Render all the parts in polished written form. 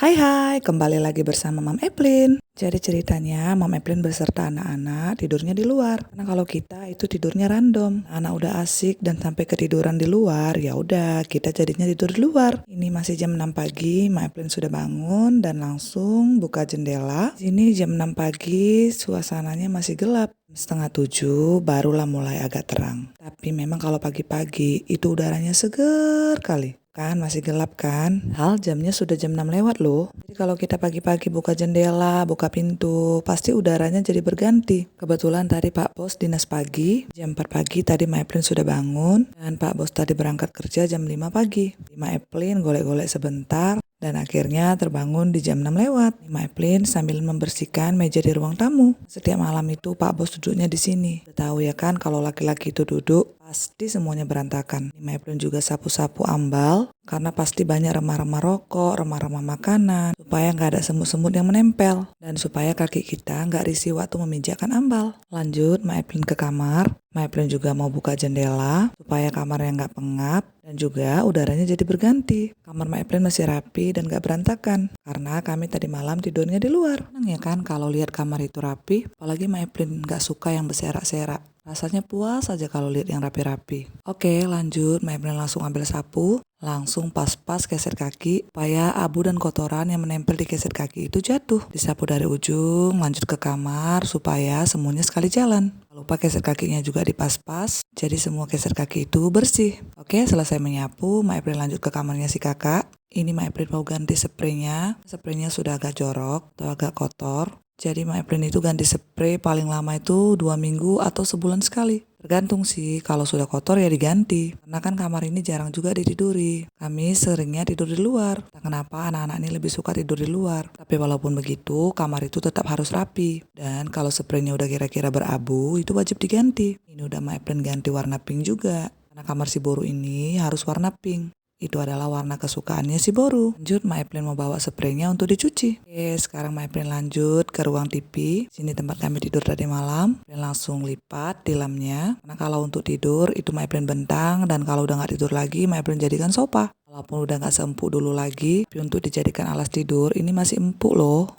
Hai hai, kembali lagi bersama Mam Eplin. Jadi ceritanya Mam Eplin beserta anak-anak tidurnya di luar. Karena kalau kita itu tidurnya random. Anak udah asik dan sampai ketiduran di luar, ya udah kita jadinya tidur di luar. Ini masih jam 6 pagi, Mam Eplin sudah bangun dan langsung buka jendela. Sini jam 6 pagi, suasananya masih gelap. Setengah 7 barulah mulai agak terang. Tapi memang kalau pagi-pagi itu udaranya seger kali. Kan masih gelap kan? Hal jamnya sudah jam 6 lewat loh. Jadi kalau kita pagi-pagi buka jendela, buka pintu, pasti udaranya jadi berganti. Kebetulan tadi Pak Bos dinas pagi, jam 4 pagi tadi Ma Eplin sudah bangun. Dan Pak Bos tadi berangkat kerja jam 5 pagi. Ma Eplin golek-golek sebentar. Dan akhirnya terbangun di jam 6 lewat. Ma Eplin sambil membersihkan meja di ruang tamu. Setiap malam itu Pak Bos duduknya di sini. Tahu ya kan kalau laki-laki itu duduk, pasti semuanya berantakan. Ma Eplin juga sapu-sapu ambal, karena pasti banyak remah-remah rokok, remah-remah makanan, supaya nggak ada semut-semut yang menempel. Dan supaya kaki kita nggak risih waktu meminjakan ambal. Lanjut, Ma Eplin ke kamar. Ma Eplin juga mau buka jendela, supaya kamarnya nggak pengap, dan juga udaranya jadi berganti. Kamar Ma Eplin masih rapi dan nggak berantakan, karena kami tadi malam tidurnya di luar. Senang ya kan kalau lihat kamar itu rapi, apalagi Ma Eplin nggak suka yang berserak-serak. Rasanya puas aja kalau lihat yang rapi-rapi. Oke, lanjut. Ma Eplin langsung ambil sapu, langsung pas-pas keset kaki, supaya abu dan kotoran yang menempel di keset kaki itu jatuh. Disapu dari ujung, lanjut ke kamar, supaya semuanya sekali jalan. Jangan lupa keset kakinya juga dipas-pas, jadi semua keset kaki itu bersih. Oke, selesai menyapu, Ma Eplin lanjut ke kamarnya si kakak. Ini Ma Eplin mau ganti spraynya. Spraynya sudah agak jorok atau agak kotor. Jadi Ma Eplin itu ganti spray paling lama itu 2 minggu atau sebulan sekali. Tergantung sih, kalau sudah kotor ya diganti. Karena kan kamar ini jarang juga ditiduri. Kami seringnya tidur di luar. Entah kenapa anak-anak ini lebih suka tidur di luar. Tapi walaupun begitu, kamar itu tetap harus rapi. Dan kalau spraynya udah kira-kira berabu, itu wajib diganti. Ini udah Ma Eplin ganti warna pink juga. Karena kamar si Boru ini harus warna pink. Itu adalah warna kesukaannya si Boru. Lanjut, Ma Eplin mau bawa spraynya untuk dicuci. Oke, sekarang Ma Eplin lanjut ke ruang TV. Sini tempat kami tidur tadi malam. Dan langsung lipat tilamnya. Karena kalau untuk tidur, itu Ma Eplin bentang. Dan kalau udah nggak tidur lagi, Ma Eplin jadikan sofa. Walaupun udah nggak seempuk dulu lagi, tapi untuk dijadikan alas tidur, ini masih empuk loh.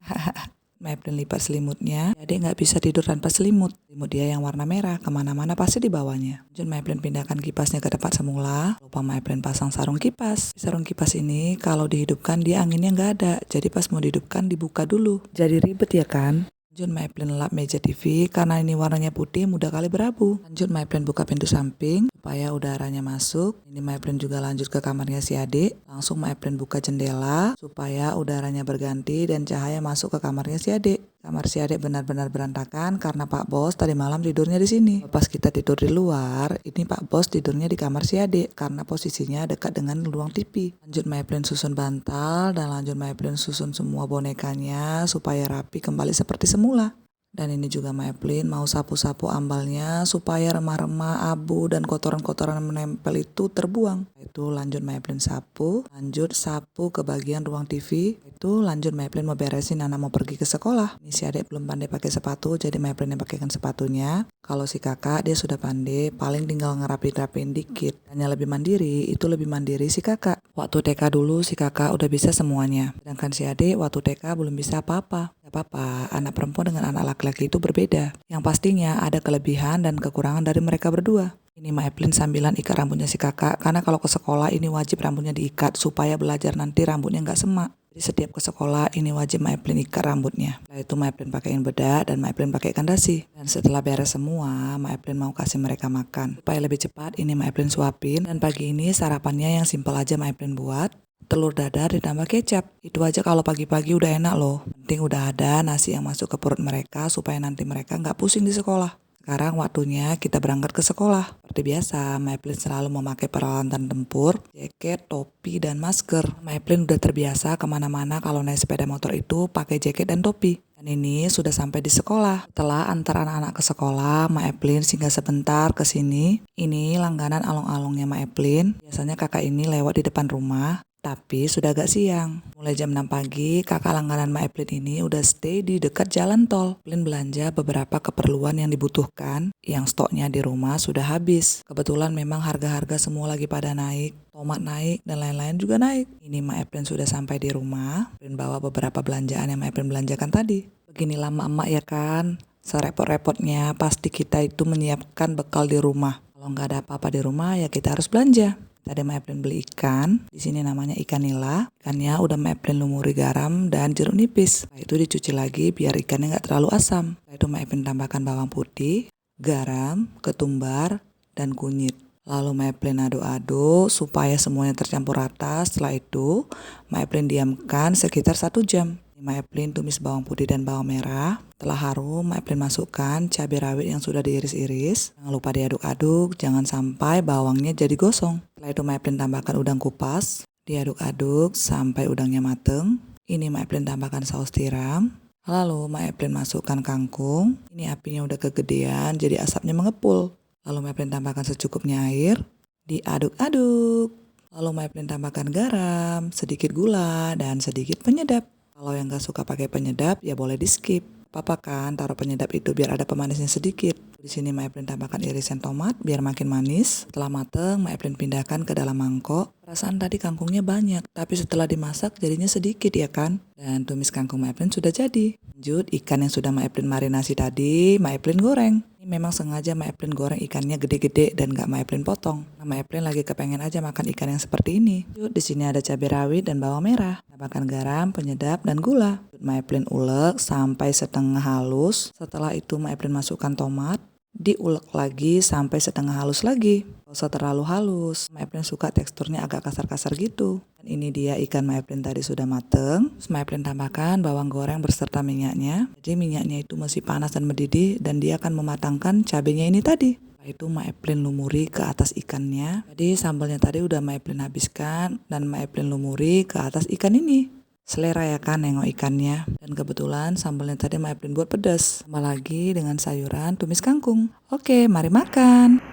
Ma Eplin lipat selimutnya, jadi nggak bisa tidur tanpa selimut. Selimut dia yang warna merah, kemana-mana pasti dibawanya. Lanjut Ma Eplin pindahkan kipasnya ke tempat semula. Lupa Ma Eplin pasang sarung kipas. Sarung kipas ini kalau dihidupkan dia anginnya nggak ada, jadi pas mau dihidupkan dibuka dulu. Jadi ribet ya kan? Lanjut Ma Eplin lap meja TV, karena ini warnanya putih mudah kali berabu. Lanjut Ma Eplin buka pintu samping, supaya udaranya masuk. Ini Ma Eplin juga lanjut ke kamarnya si adik. Langsung Ma Eplin buka jendela, supaya udaranya berganti dan cahaya masuk ke kamarnya si adik. Kamar si adik benar-benar berantakan karena Pak Bos tadi malam tidurnya di sini. Pas kita tidur di luar, ini Pak Bos tidurnya di kamar si adik karena posisinya dekat dengan ruang TV. Lanjut Ma Eplin susun bantal dan lanjut Ma Eplin susun semua bonekanya supaya rapi kembali seperti semula. Dan ini juga Ma Eplin mau sapu-sapu ambalnya supaya remah-remah, abu, dan kotoran-kotoran yang menempel itu terbuang. Itu lanjut Ma Eplin sapu, lanjut sapu ke bagian ruang TV. Itu lanjut Ma Eplin mau beresin anak mau pergi ke sekolah. Ini si adik belum pandai pakai sepatu, jadi Ma Eplin yang pakaikan sepatunya. Kalau si kakak dia sudah pandai, paling tinggal ngerapin-rapin dikit. Dan yang lebih mandiri, itu lebih mandiri si kakak. Waktu TK dulu si kakak udah bisa semuanya. Sedangkan si adik waktu TK belum bisa apa-apa. Gak apa-apa, anak perempuan dengan anak laki-laki itu berbeda. Yang pastinya ada kelebihan dan kekurangan dari mereka berdua. Ini Ma Eplin sambilan ikat rambutnya si kakak, karena kalau ke sekolah ini wajib rambutnya diikat supaya belajar nanti rambutnya nggak semak. Jadi setiap ke sekolah ini wajib Ma Eplin ikat rambutnya. Setelah itu Ma Eplin pakaiin bedak dan Ma Eplin pakaikan dasi. Dan setelah beres semua, Ma Eplin mau kasih mereka makan. Supaya lebih cepat, ini Ma Eplin suapin. Dan pagi ini sarapannya yang simpel aja Ma Eplin buat. Telur dadar ditambah kecap. Itu aja kalau pagi-pagi udah enak loh. Penting udah ada nasi yang masuk ke perut mereka supaya nanti mereka nggak pusing di sekolah. Sekarang waktunya kita berangkat ke sekolah. Seperti biasa, Ma Eplin selalu memakai peralatan tempur, jaket, topi, dan masker. Ma Eplin udah terbiasa kemana-mana kalau naik sepeda motor itu pakai jaket dan topi. Dan ini sudah sampai di sekolah. Setelah antar anak-anak ke sekolah, Ma Eplin singgah sebentar ke sini. Ini langganan along-alongnya Ma Eplin. Biasanya kakak ini lewat di depan rumah. Tapi sudah agak siang. Mulai jam 6 pagi, kakak langganan Ma Eplin ini udah stay di dekat jalan tol. Eplin belanja beberapa keperluan yang dibutuhkan, yang stoknya di rumah sudah habis. Kebetulan memang harga-harga semua lagi pada naik. Tomat naik dan lain-lain juga naik. Ini Ma Eplin sudah sampai di rumah. Eplin bawa beberapa belanjaan yang Ma Eplin belanjakan tadi. Beginilah emak-emak ya kan. Serepot-repotnya pasti kita itu menyiapkan bekal di rumah. Kalau nggak ada apa-apa di rumah ya kita harus belanja. Tadi Ma Eplin beli ikan, di sini namanya ikan nila. Ikannya udah Ma Eplin lumuri garam dan jeruk nipis. Setelah itu dicuci lagi biar ikannya nggak terlalu asam. Setelah itu Ma Eplin tambahkan bawang putih, garam, ketumbar, dan kunyit. Lalu Ma Eplin aduk-aduk supaya semuanya tercampur rata. Setelah itu Ma Eplin diamkan sekitar 1 jam. Ma Eplin tumis bawang putih dan bawang merah. Setelah harum, Ma Eplin masukkan cabai rawit yang sudah diiris-iris. Jangan lupa diaduk-aduk, jangan sampai bawangnya jadi gosong. Setelah itu Ma Eplin tambahkan udang kupas. Diaduk-aduk sampai udangnya mateng. Ini Ma Eplin tambahkan saus tiram. Lalu Ma Eplin masukkan kangkung. Ini apinya udah kegedean, jadi asapnya mengepul. Lalu Ma Eplin tambahkan secukupnya air. Diaduk-aduk. Lalu Ma Eplin tambahkan garam, sedikit gula, dan sedikit penyedap. Kalau yang gak suka pakai penyedap, ya boleh di skip. Apa kan, taruh penyedap itu biar ada pemanisnya sedikit. Di sini Ma Eplin tambahkan irisan tomat biar makin manis. Setelah mateng, Ma Eplin pindahkan ke dalam mangkok. Perasaan tadi kangkungnya banyak, tapi setelah dimasak jadinya sedikit ya kan. Dan tumis kangkung Ma Eplin sudah jadi. Lanjut, ikan yang sudah Ma Eplin marinasi tadi, Ma Eplin goreng. Ini memang sengaja Ma Eplin goreng ikannya gede-gede dan gak Ma Eplin potong. Nah, Ma Eplin lagi kepengen aja makan ikan yang seperti ini. Di sini ada cabai rawit dan bawang merah. Tambahkan garam, penyedap, dan gula. Ma Eplin ulek sampai setengah halus. Setelah itu Ma Eplin masukkan tomat. Diulek lagi sampai setengah halus lagi. Gak usah terlalu halus. Ma Eplin suka teksturnya agak kasar-kasar gitu. Dan ini dia ikan Ma Eplin tadi sudah mateng. Terus Ma Eplin tambahkan bawang goreng berserta minyaknya. Jadi minyaknya itu masih panas dan mendidih dan dia akan mematangkan cabenya ini tadi. Setelah itu Ma Eplin lumuri ke atas ikannya. Jadi sambalnya tadi udah Ma Eplin habiskan dan Ma Eplin lumuri ke atas ikan ini. Selera ya kan nengok ikannya. Dan kebetulan sambalnya tadi Ma Eplin buat pedas. Tambah lagi dengan sayuran tumis kangkung. Oke, mari makan.